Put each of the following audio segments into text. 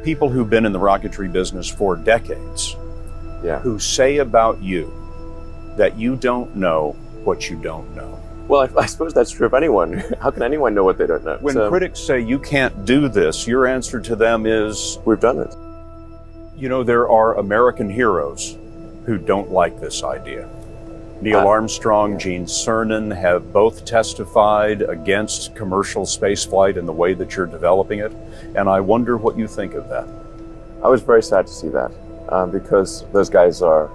people who've been in the rocketry business for decades, who say about you that you don't know what you don't know. Well, I suppose that's true of anyone. How can anyone know what they don't know? When critics say you can't do this, your answer to them is, we've done it. You know, there are American heroes who don't like this idea. Neil Armstrong, Gene Cernan have both testified against commercial spaceflight in the way that you're developing it, and I wonder what you think of that. I was very sad to see that, because those guys are,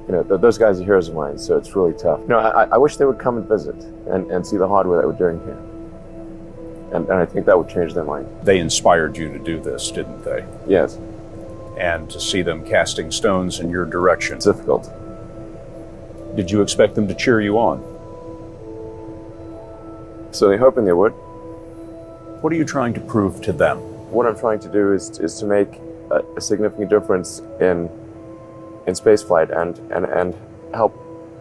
those guys are heroes of mine, so it's really tough. I wish they would come and visit and see the hardware that we're doing here. And I think that would change their mind. They inspired you to do this, didn't they? Yes. And to see them casting stones in your direction. It's difficult. Did you expect them to cheer you on? So they're hoping they would. What are you trying to prove to them? What I'm trying to do is to make a significant difference in spaceflight and help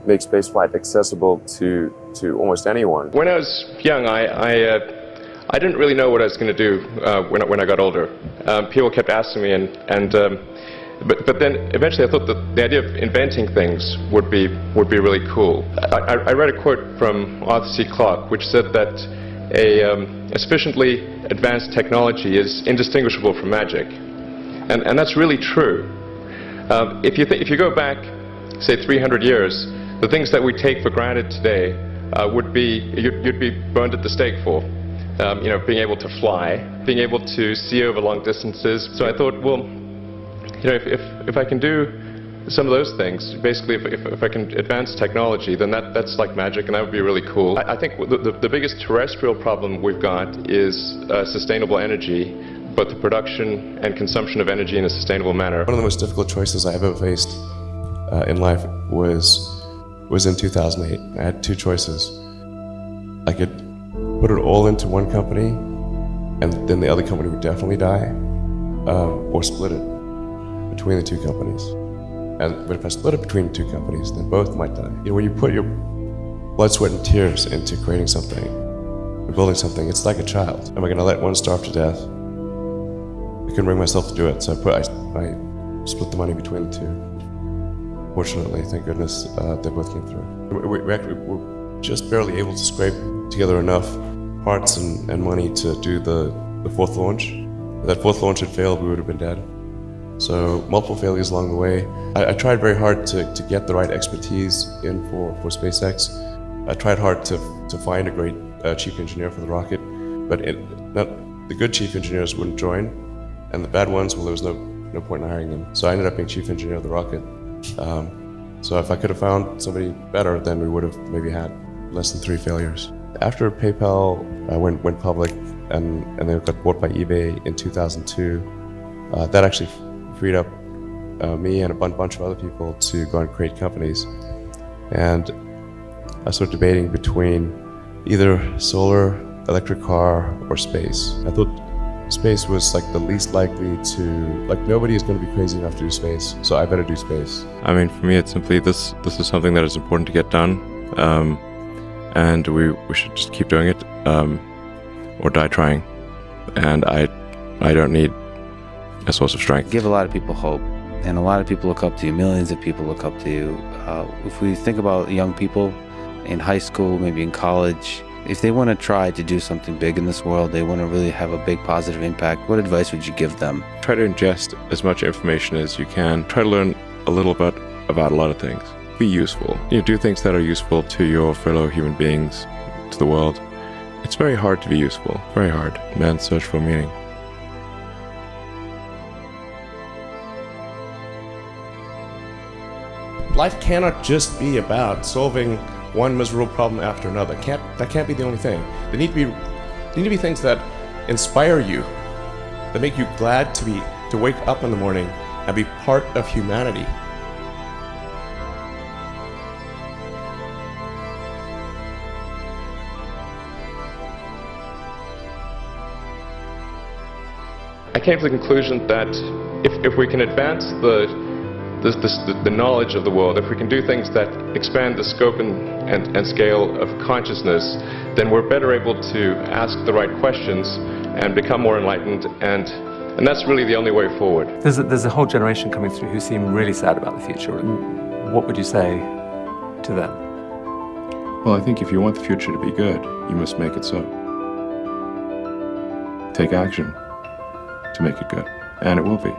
make spaceflight accessible to almost anyone. When I was young, I didn't really know what I was going to do when I got older. People kept asking me, but then eventually I thought that the idea of inventing things would be really cool. I read a quote from Arthur C. Clarke, which said that a sufficiently advanced technology is indistinguishable from magic, and that's really true. If you go back, say 300 years, the things that we take for granted today you'd be burned at the stake for. Being able to fly, being able to see over long distances. So I thought, well, if I can do some of those things, basically if I can advance technology, then that's like magic, and that would be really cool. I think the biggest terrestrial problem we've got is sustainable energy, but the production and consumption of energy in a sustainable manner. One of the most difficult choices I've ever faced in life was in 2008. I had two choices. I could put it all into one company, and then the other company would definitely die, or split it between the two companies. But if I split it between two companies, then both might die. When you put your blood, sweat, and tears into creating something, or building something, it's like a child. Am I going to let one starve to death? I couldn't bring myself to do it, so I split the money between the two. Fortunately, thank goodness, they both came through. We're just barely able to scrape together enough parts and money to do the fourth launch. If that fourth launch had failed, we would have been dead. So multiple failures along the way. I tried very hard to get the right expertise in for SpaceX. I tried hard to find a great chief engineer for the rocket, but the good chief engineers wouldn't join, and the bad ones, well, there was no point in hiring them. So I ended up being chief engineer of the rocket. So if I could have found somebody better, then we would have maybe had less than 3 failures. After PayPal went public and they got bought by eBay in 2002, that actually freed up me and a bunch of other people to go and create companies. And I started debating between either solar, electric car, or space. I thought space was like the least likely to, nobody is going to be crazy enough to do space, so I better do space. I mean, for me, it's simply this is something that is important to get done. And we should just keep doing it, or die trying. And I don't need a source of strength. Give a lot of people hope, and a lot of people look up to you. Millions of people look up to you. If we think about young people in high school, maybe in college, if they want to try to do something big in this world, they want to really have a big positive impact, what advice would you give them? Try to ingest as much information as you can. Try to learn a little bit about a lot of things. Be useful. Do things that are useful to your fellow human beings, to the world. It's very hard to be useful, very hard. Men search for meaning. Life cannot just be about solving one miserable problem after another. That can't be the only thing. There need to be things that inspire you, that make you glad to wake up in the morning and be part of humanity. I came to the conclusion that if we can advance the knowledge of the world, if we can do things that expand the scope and scale of consciousness, then we're better able to ask the right questions and become more enlightened, and that's really the only way forward. There's a whole generation coming through who seem really sad about the future. What would you say to them? Well, I think if you want the future to be good, you must make it so. Take action to make it good, and it will be.